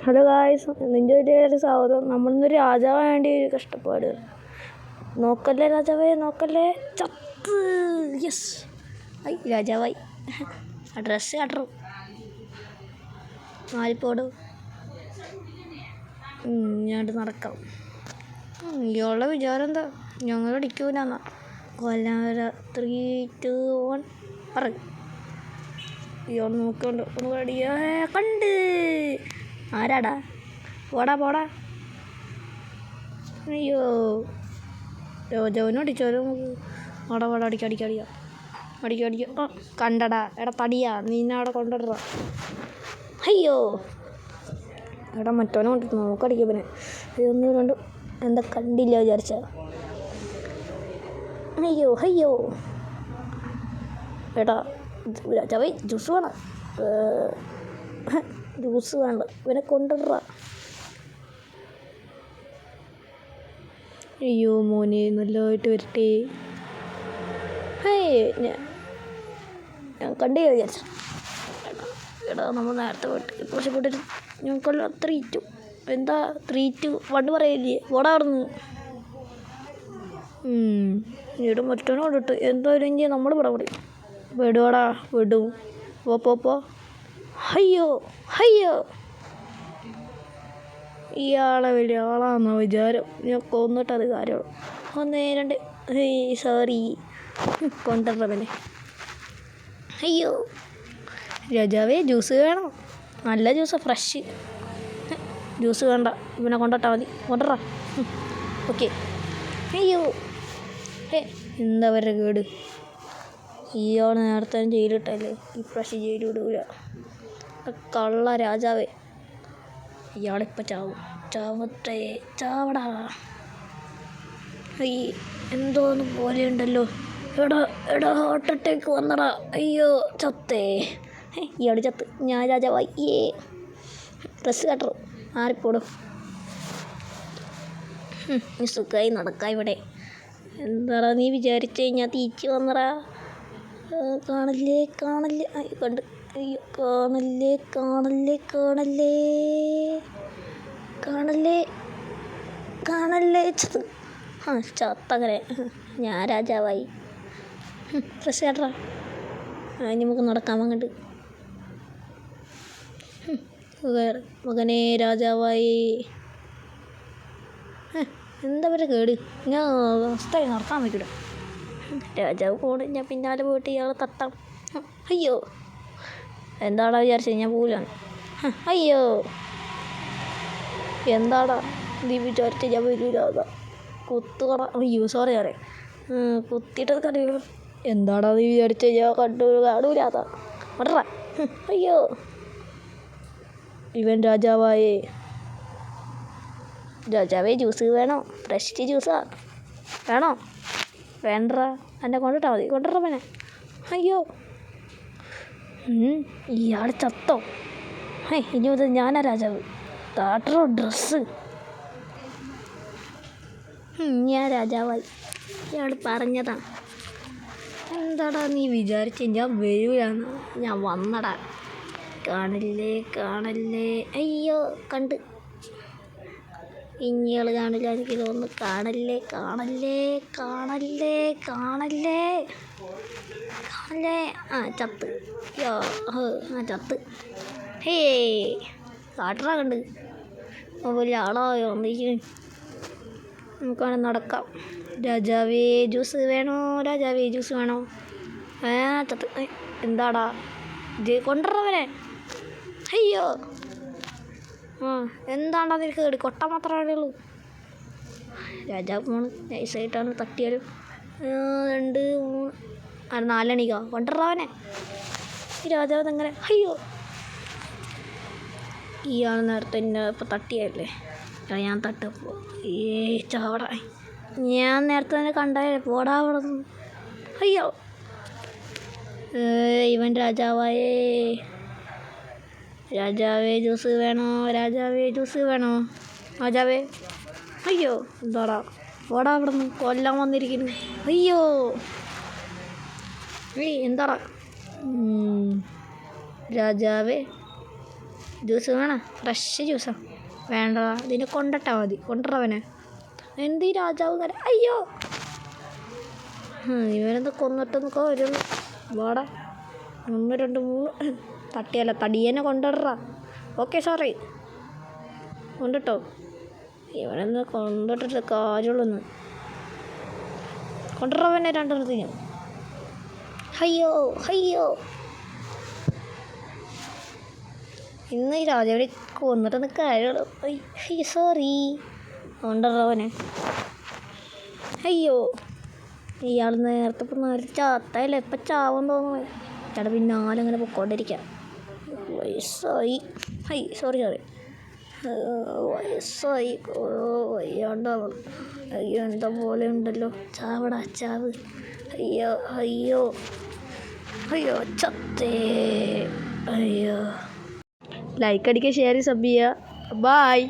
Hello guys, നിൻ്റെ ഒരു സ്വാഗതം. നമ്മളിന്നൊരു രാജാവാൻ വേണ്ടി ഒരു കഷ്ടപ്പാട്. നോക്കല്ലേ രാജാവേ, നോക്കല്ലേ. ചത്ത്. യെസ്, ഐ രാജാവായി. ആ ഡ്രസ്സ് കട്ടറും മാറിപ്പോടും. ഞാൻ നടക്കാം. ഇയാളുടെ വിചാരം എന്താ? ഞങ്ങൾ അടിക്കൂലെന്നാ. കൊല്ലാൻ വരാ. 3, 2, 1 പറയും. ഇയാൾ നോക്കണ്ട്. ഒന്ന് റെഡിയാ. കണ്ട്. ആരാടാ? പോടാ. അയ്യോ, രാജാവിനും അടിച്ചാലും പോടാ. അടിക്കുക. കണ്ടടാ. എടാ തടിയാ, നിന്നെ അവിടെ കൊണ്ടിടാ. അയ്യോ, എടാ മറ്റവനെ കൊണ്ടിട്ട് നോക്കടിക്കുക. പിന്നെ ഇതൊന്നും കണ്ടു എന്താ കണ്ടില്ല വിചാരിച്ച. അയ്യോ എടാ രാജാവേ, ജ്യൂസ് വേണം. ജ്യൂസ് വേണ്ട, ഇവനെ കൊണ്ടിടാ. അയ്യോ മോനെ, നല്ലതായിട്ട് വരട്ടെ. ഞാൻ കണ്ടേ വിചാരിച്ച. എടാ നമ്മൾ നേരത്തെ പോയിട്ട് ഇപ്രാവശ്യപ്പെട്ടിട്ട് ഞങ്ങൾക്കെല്ലാം 3, 2 എന്താ 3, 2, 1 പറയില്ലേ? ഓടാ അവിടുന്ന്. ഇവിടെ മറ്റവനെ കൊണ്ടിട്ട് എന്തായാലും ഇനി നമ്മൾ പറയും. വിടും. പോ. അയ്യോ, ഇയാളെ വലിയ ആളാണെന്ന വിചാരം. ഞാൻ കൊന്നിട്ടത് കാര്യമുള്ളൂ. 1, 2 സോറി. കൊണ്ടുവരവനെ. അയ്യോ രാജാവേ, ജ്യൂസ് വേണം. നല്ല ജ്യൂസ്, ഫ്രഷ് ജ്യൂസ് വേണ്ട. ഇവനെ കൊണ്ടിട്ടാൽ മതി. കൊണ്ടുവരാ. ഓക്കെ. അയ്യോ എന്താ വരെ കേട്. ഇയാൾ നേരത്തെ ജയിലിട്ടല്ലേ, ഇപ്രാവശ്യം ജയിൽ വിടൂല. കള്ള രാജാവേ, ഇയാളിപ്പോൾ ചാവടാ. എന്തോന്ന് പോലെയുണ്ടല്ലോ. എടാ ഹാർട്ട് അറ്റാക്ക് വന്നടാ. അയ്യോ ചത്തേ. ഇയാൾ ചത്ത്. ഞാൻ രാജാവായി. ഡ്രസ്സ് കട്ടറും മാറിപ്പോടും. സുഖമായി നടക്കാം ഇവിടെ. എന്താടാ നീ വിചാരിച്ചേ ഞാൻ തിരിച്ച് വന്നടാ. കാണല്ലേ. കണ്ട്. അയ്യോ കാണല്ലേ. ചത്തങ്ങനെ. ഞാൻ രാജാവായി. ഡ്രസ്സ് കട്ടറാ. ഇനി നമുക്ക് നടക്കാം അങ്ങോട്ട്. മകനെ രാജാവായി. എന്താ പറയുക കേട്. ഞാൻ അവസ്ഥയായി നടക്കാൻ പറ്റൂല. രാജാവ് പോണ്. ഞാൻ പിന്നാലെ പോയിട്ട് ഇയാളെ തട്ടാം. അയ്യോ, എന്താടാ വിചാരിച്ചത് ഞാൻ പോലാണ്. അയ്യോ, എന്താടാ നീ വിചാരിച്ച ഞാൻ വരൂല. കുത്തുകട. അയ്യോ സോറി കുത്തിയിട്ടത് കറിയോ. എന്താടാ നീ വിചാരിച്ച ഞാൻ കാണൂലാതാ. മടറാ. അയ്യോ, ഇവൻ രാജാവായേ. രാജാവേ, ജ്യൂസ് വേണോ? ഫ്രഷ് ജ്യൂസാ വേണോ? വേണ്ടടാ, എന്നെ കൊണ്ടിട്ടാൽ മതി. കൊണ്ടുവരണേ. അയ്യോ, ഇയാൾ ചത്തോ? ഇനി മുതൽ ഞാനാ രാജാവ്. താട്ടറോ ഡ്രസ്സ്. ഞാൻ രാജാവായി. ഇയാൾ പറഞ്ഞതാ. എന്താടാ നീ വിചാരിച്ച ഞാൻ വരൂലാന്ന്? ഞാൻ വന്നടാ. കാണല്ലേ. അയ്യോ കണ്ട്. ഇനിയാൾ കാണില്ല എനിക്ക് തോന്നുന്നു. കാണല്ലേ. ചത്ത്. ചത്ത്. കാട്ടറാ കണ്ട്. വലിയ ആളായോ ഒന്നിരിക്കുന്നു. നമുക്കാണ് നടക്കാം. രാജാവേ ജ്യൂസ് വേണോ? ചത്ത്. എന്താടാ കൊണ്ടുവരണവനെ. അയ്യോ, എന്താണ്ടാ നിനക്ക് കേട്? കൊട്ട മാത്രമേ ഉള്ളൂ. രാജാവ് പോണ്. നൈസായിട്ടാണ് തട്ടിയാലും. 2, 3, 4 എണിക്കാ. കൊണ്ടുവരണവനെ. ഈ രാജാവ് എങ്ങനെ? അയ്യോ, ഇയാൾ നേരത്തെ എന്നെ ഇപ്പം തട്ടിയല്ലേ. ഞാൻ തട്ടപ്പോൾ ചാവട. ഞാൻ നേരത്തെ തന്നെ കണ്ടാലേ. പോടാ അവിടെ നിന്ന്. അയ്യോ, ഇവൻ രാജാവായേ. രാജാവേ ജ്യൂസ് വേണോ? രാജാവേ. അയ്യോ, എന്താടാ? പോടാ അവിടെ നിന്ന്. കൊല്ലാൻ വന്നിരിക്കുന്നു. അയ്യോ, എന്താടാ? രാജാവേ ജ്യൂസ് വേണം, ഫ്രഷ് ജ്യൂസാണ്. വേണ്ട, ഇതിനെ കൊണ്ടിട്ടാൽ മതി. കൊണ്ടുവരവനെ എന്ത് ഈ രാജാവ് കര. അയ്യോ, ഇവനെന്ത് കൊന്നിട്ടൊന്നൊക്കെ വരുള്ളൂ. വാടാ, 1 2 3 തട്ടിയല്ല, തടിയനെ കൊണ്ടുവരാ. Okay sorry, കൊണ്ടിട്ടോ. ഇവനെന്ന് കൊണ്ടിട്ടിട്ട് കാര്യമുള്ളൂന്ന്. കൊണ്ടുവരവനെ 2 അയ്യോ അയ്യോ, ഇന്ന് ഈ രാജാവിനെ കൊന്നിട്ടൊന്ന് കാര്യമുള്ളൂ. അയ്യോ സോറി, കൊണ്ടുവരവനെ. അയ്യോ, ഇയാൾ നേരത്തെ ഇപ്പം നേരത്തെ ചാത്തല്ലേ, ഇപ്പം ചാവൻ തോന്നുന്നു. ചേട്ടാ പിന്നാലെ അങ്ങനെ പൊക്കോണ്ടിരിക്കാം. വയസ്സായി. സോറി വയസ്സായി, വയ്യാണ്ടാവും. അയ്യോ, എന്താ പോലെ ഉണ്ടല്ലോ. ചാവടാ ചാവ്. അയ്യോ അയ്യോ അയ്യോ, ചത്തേ. അയ്യോ, ലൈക്ക് അടിക്കുക, ഷെയർ ചെയ്യുക, സബ് ചെയ്യുക. ബായ്.